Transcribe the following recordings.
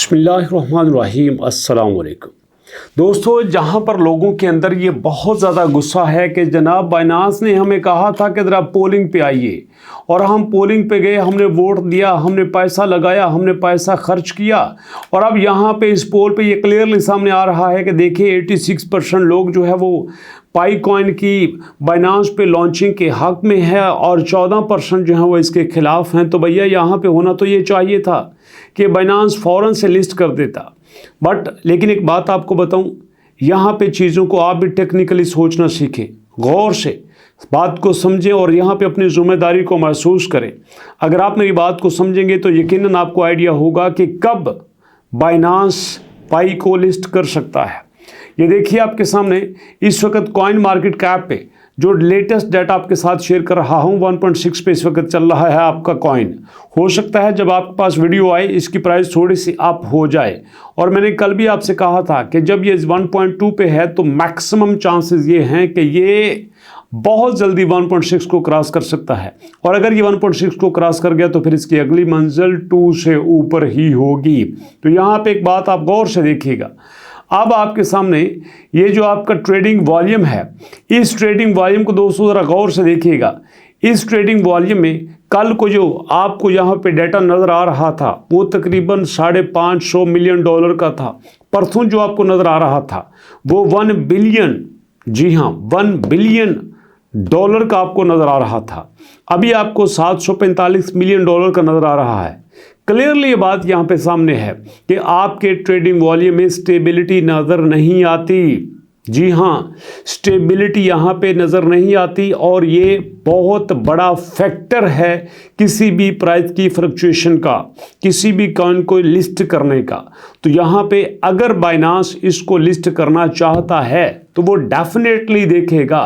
बिस्मिल्लाहिर्रहमानिर्रहीम, अस्सलाम वालेकुम। दोस्तों, जहाँ पर लोगों के अंदर ये बहुत ज़्यादा गुस्सा है कि जनाब बाइनांस ने हमें कहा था कि ज़रा पोलिंग पे आइए, और हम पोलिंग पे गए, हमने वोट दिया, हमने पैसा लगाया, हमने पैसा खर्च किया, और अब यहाँ पे इस पोल पे ये क्लियरली सामने आ रहा है कि देखिए 86% लोग जो है वो पाई कॉइन की बाइनांस पे लॉन्चिंग के हक में है और 14% जो है वो इसके खिलाफ हैं। तो भैया यहाँ पे होना तो ये चाहिए था कि बाइनांस फ़ौरन से लिस्ट कर देता। लेकिन एक बात आपको बताऊं, यहाँ पे चीज़ों को आप भी टेक्निकली सोचना सीखें, गौर से बात को समझें और यहाँ पे अपनी जिम्मेदारी को महसूस करें। अगर आप मेरी बात को समझेंगे तो यकीनन आपको आइडिया होगा कि कब बाइनांस पाई को लिस्ट कर सकता है। ये देखिए आपके सामने इस वक्त कॉइन मार्केट कैप पे जो लेटेस्ट डाटा आपके साथ शेयर कर रहा हूँ 1.6 पे इस वक्त चल रहा है आपका कॉइन। हो सकता है जब आपके पास वीडियो आए इसकी प्राइस थोड़ी सी अप हो जाए, और मैंने कल भी आपसे कहा था कि जब ये 1.2 पे है तो मैक्सिमम चांसेस ये हैं कि ये बहुत जल्दी 1.6 को क्रॉस कर सकता है, और अगर ये 1.6 को क्रॉस कर गया तो फिर इसकी अगली मंजिल 2 से ऊपर ही होगी। तो यहाँ पे एक बात आप गौर से देखिएगा। अब आपके सामने ये जो आपका ट्रेडिंग वॉल्यूम है, इस ट्रेडिंग वॉल्यूम को दोस्तों ज़रा गौर से देखिएगा। इस ट्रेडिंग वॉल्यूम में कल को जो आपको यहाँ पे डाटा नज़र आ रहा था वो तकरीबन $550 मिलियन का था। परसों जो आपको नज़र आ रहा था वो 1 बिलियन, जी हाँ, $1 बिलियन का आपको नज़र आ रहा था। अभी आपको $745 मिलियन का नज़र आ रहा है। क्लियरली ये बात यहाँ पे सामने है कि आपके ट्रेडिंग वॉल्यूम में स्टेबिलिटी नज़र नहीं आती। जी हाँ, स्टेबिलिटी यहाँ पे नज़र नहीं आती, और ये बहुत बड़ा फैक्टर है किसी भी प्राइस की फ्लक्चुएशन का, किसी भी कॉइन को लिस्ट करने का। तो यहाँ पे अगर बाइनांस इसको लिस्ट करना चाहता है तो वो डेफिनेटली देखेगा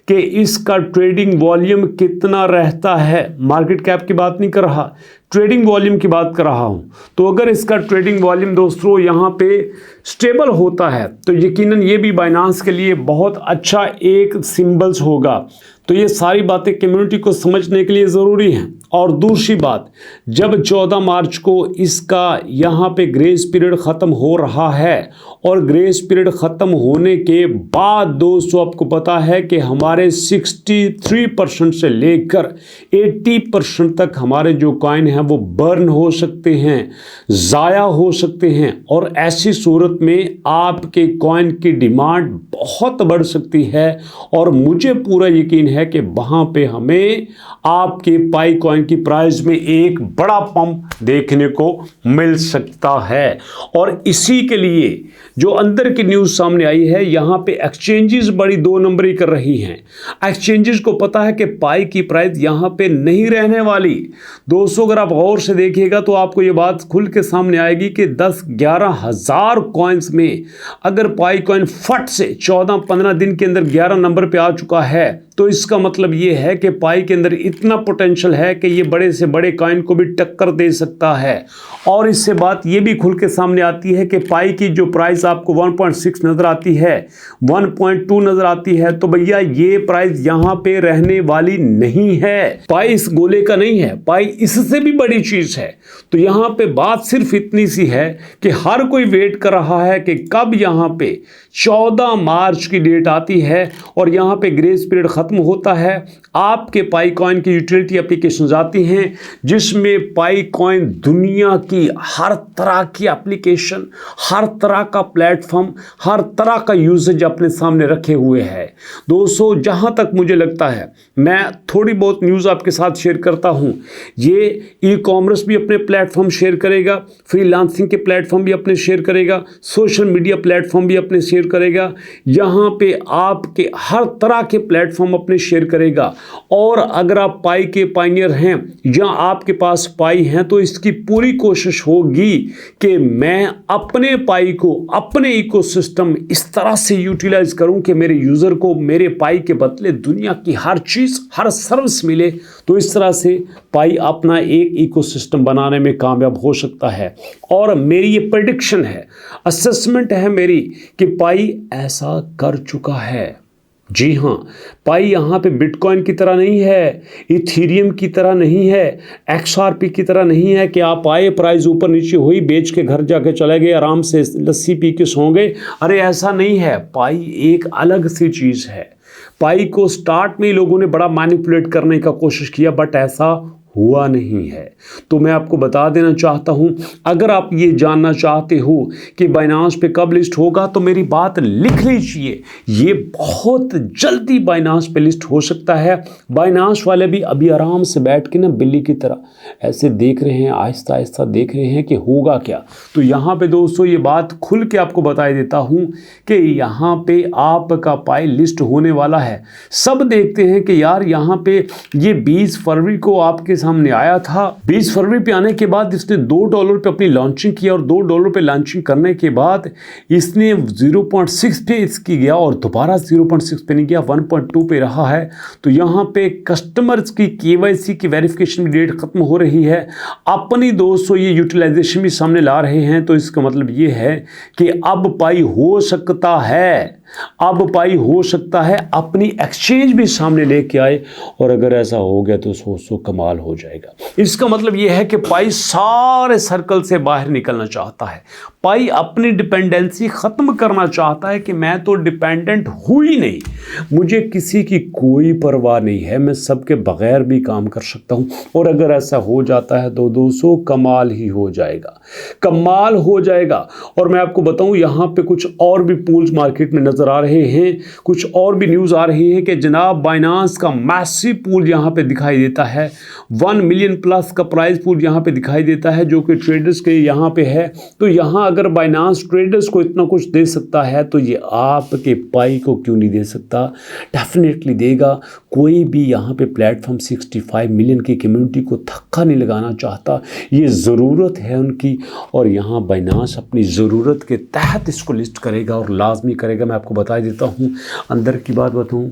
कि इसका ट्रेडिंग वॉल्यूम कितना रहता है। मार्केट कैप की बात नहीं कर रहा, ट्रेडिंग वॉल्यूम की बात कर रहा हूँ। तो अगर इसका ट्रेडिंग वॉल्यूम दोस्तों यहाँ पे स्टेबल होता है तो यकीनन ये भी बाइनांस के लिए बहुत अच्छा एक सिंबल्स होगा। तो ये सारी बातें कम्युनिटी को समझने के लिए ज़रूरी हैं। और दूसरी बात, जब 14 मार्च को इसका यहाँ पे ग्रेस पीरियड ख़त्म हो रहा है, और ग्रेस पीरियड ख़त्म होने के बाद दोस्तों आपको पता है कि हमारे 63% से लेकर 80% तक हमारे जो कॉइन हैं वो बर्न हो सकते हैं, ज़ाया हो सकते हैं, और ऐसी सूरत में आपके कॉइन की डिमांड बहुत बढ़ सकती है। और मुझे पूरा यकीन है कि वहाँ पे हमें आपके पाई कॉइन की प्राइस में एक बड़ा पंप देखने को मिल सकता है। और इसी के लिए जो अंदर की न्यूज़ सामने आई है, यहाँ पे एक्सचेंजेस बड़ी 2 नंबरी कर रही हैं। एक्सचेंजेस को पता है कि पाई की प्राइस यहाँ पे नहीं रहने वाली। दोस्तों, अगर आप गौर से देखिएगा तो आपको ये बात खुल के सामने आएगी कि 10-11 हज़ार कॉइन्स में अगर पाई कॉइन फट से 14-15 दिन के अंदर 11 नंबर पे आ चुका है, तो इसका मतलब ये है कि पाई के अंदर इतना पोटेंशियल है कि ये बड़े से बड़े कॉइन को भी टक्कर दे सकता है। और इससे बात ये भी खुल के सामने आती है कि पाई की जो प्राइस आपको 1.6 नज़र आती है, 1.2 नज़र आती है, तो भैया ये प्राइस यहाँ पे रहने वाली नहीं है। पाई इस गोले का नहीं है, पाई इससे भी बड़ी चीज़ है। तो यहाँ पे बात सिर्फ इतनी सी है कि हर कोई वेट कर रहा है कि कब यहाँ पे 14 मार्च की डेट आती है और यहाँ पे ग्रेस पीरियड ख़त्म होता है। आपके पाई कॉइन की यूटिलिटी एप्लीकेशंस आती हैं जिसमें पाई कॉइन दुनिया की हर तरह की एप्लीकेशन, हर तरह का प्लेटफॉर्म, हर तरह का यूजेज अपने सामने रखे हुए है। दोस्तों, जहाँ तक मुझे लगता है, मैं थोड़ी बहुत न्यूज़ आपके साथ शेयर करता हूँ। ये ई कॉमर्स भी अपने प्लेटफॉर्म शेयर करेगा, फ्रीलांसिंग के प्लेटफॉर्म भी अपने शेयर करेगा, सोशल मीडिया प्लेटफॉर्म भी अपने शेयर करेगा, यहाँ पे आपके हर तरह के प्लेटफॉर्म अपने शेयर करेगा। और अगर आप पाई के पाइनियर हैं या आपके पास पाई हैं तो इसकी पूरी कोशिश होगी कि मैं अपने पाई को, अपने इकोसिस्टम इस तरह से यूटिलाइज करूं कि मेरे यूज़र को मेरे पाई के बदले दुनिया की हर चीज़, हर सर्विस मिले। तो इस तरह से पाई अपना एक इकोसिस्टम बनाने में कामयाब हो सकता है। और मेरी ये प्रेडिक्शन है, असेसमेंट है मेरी, कि पाई ऐसा कर चुका है। जी हाँ, पाई यहाँ पे बिटकॉइन की तरह नहीं है, इथीरियम की तरह नहीं है, XRP की तरह नहीं है कि आप आए, प्राइस ऊपर नीचे हुई, बेच के घर जाके चले गए, आराम से लस्सी पी के सो गए। अरे ऐसा नहीं है, पाई एक अलग सी चीज़ है। पाई को स्टार्ट में ही लोगों ने बड़ा मैनिपुलेट करने का कोशिश किया, बट ऐसा हुआ नहीं है। तो मैं आपको बता देना चाहता हूं, अगर आप ये जानना चाहते हो कि बाइनांस पे कब लिस्ट होगा तो मेरी बात लिख लीजिए, ये बहुत जल्दी बाइनांस पे लिस्ट हो सकता है। बाइनांस वाले भी अभी आराम से बैठ के ना बिल्ली की तरह ऐसे देख रहे हैं, आहिस्ता आहिस्ता देख रहे हैं कि होगा क्या। तो यहाँ पे दोस्तों ये बात खुल के आपको बता देता हूँ कि यहाँ पे आपका पाई लिस्ट होने वाला है। सब देखते हैं कि यार यहाँ पे ये 20 फरवरी को आपके सामने आया था। 20 फरवरी पे आने के बाद इसने $2 पे अपनी लॉन्चिंग किया और $2 पे लॉन्चिंग करने के बाद इसने 0.6 पे इसकी गया और दोबारा 0.6 पे नहीं गया, 1.2 पे रहा है। तो यहाँ पे कस्टमर्स की KYC की वेरिफिकेशन डेट खत्म हो रही है। अपनी दोस्तों ये यूटिलाइजेशन भी सामने ला रहे हैं, तो इसका मतलब ये है कि अब पाई हो सकता है, अब पाई हो सकता है अपनी एक्सचेंज भी सामने लेके आए। और अगर ऐसा हो गया तो सोचो कमाल हो जाएगा। इसका मतलब यह है कि पाई सारे सर्कल से बाहर निकलना चाहता है। पाई अपनी डिपेंडेंसी खत्म करना चाहता है कि मैं तो डिपेंडेंट हूं ही नहीं, मुझे किसी की कोई परवाह नहीं है, मैं सबके बगैर भी काम कर सकता हूं। और अगर ऐसा हो जाता है तो दोस्तों कमाल ही हो जाएगा, कमाल हो जाएगा। और मैं आपको बताऊं यहाँ पे कुछ और भी पूल्स मार्केट में नजर आ रहे हैं, कुछ और भी न्यूज़ आ रही है कि जनाब बाइनांस का मैसिव पूल यहाँ पे दिखाई देता है। 1 मिलियन प्लस का प्राइस पूल यहाँ पे दिखाई देता है, जो कि ट्रेडर्स के यहाँ पे है। तो यहाँ अगर बाइनांस ट्रेडर्स को इतना कुछ दे सकता है तो ये आपके पाई को क्यों नहीं दे सकता? डेफिनेटली देगा। कोई भी यहाँ पे प्लेटफॉर्म 65 मिलियन की कम्युनिटी को धक्का नहीं लगाना चाहता, ये ज़रूरत है उनकी। और यहाँ बाइनांस अपनी ज़रूरत के तहत इसको लिस्ट करेगा और लाजमी करेगा। मैं आपको बता देता हूँ, अंदर की बात बताऊँ,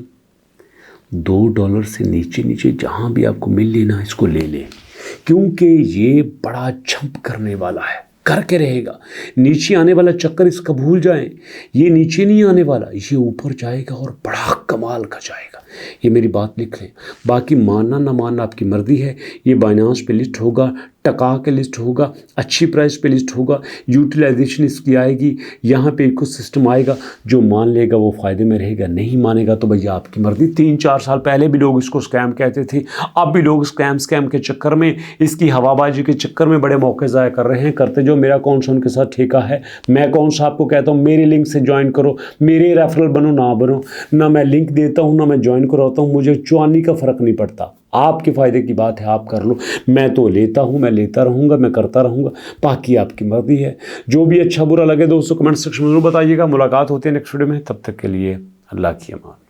$2 से नीचे नीचे जहाँ भी आपको मिल लेना इसको ले ले, क्योंकि ये बड़ा जंप करने वाला है, करके रहेगा। नीचे आने वाला चक्कर इसका भूल जाएं, ये नीचे नहीं आने वाला, ये ऊपर जाएगा और बड़ा कमाल का जाएगा। ये मेरी बात लिख लें, बाकी मानना ना मानना आपकी मर्जी है। ये बाइनांस पे लिस्ट होगा, टका के लिस्ट होगा, अच्छी प्राइस पे लिस्ट होगा, यूटिलाइजेशन इसकी आएगी, यहाँ पे इकोसिस्टम आएगा। जो मान लेगा वो फ़ायदे में रहेगा, नहीं मानेगा तो भैया आपकी मर्जी। 3-4 साल पहले भी लोग इसको स्कैम कहते थे, अब भी लोग स्कैम के चक्कर में, इसकी हवाबाजी के चक्कर में बड़े मौके ज़ाया कर रहे हैं। करते जो, मेरा कौन सा उनके साथ ठेका है? मैं कौन सा आपको कहता हूँ मेरे लिंक से ज्वाइन करो, मेरे रेफरल बनो ना बनो, ना मैं लिंक देता हूँ ना मैं ज्वाइन कराता हूँ, मुझे चुआनी का फ़र्क नहीं पड़ता। आपके फ़ायदे की बात है, आप कर लो। मैं तो लेता हूँ, मैं लेता रहूँगा, मैं करता रहूँगा, बाकी आपकी मर्जी है। जो भी अच्छा बुरा लगे दोस्तों कमेंट सेक्शन में ज़रूर बताइएगा। मुलाकात होती है नेक्स्ट वीडियो में, तब तक के लिए अल्लाह की अमान।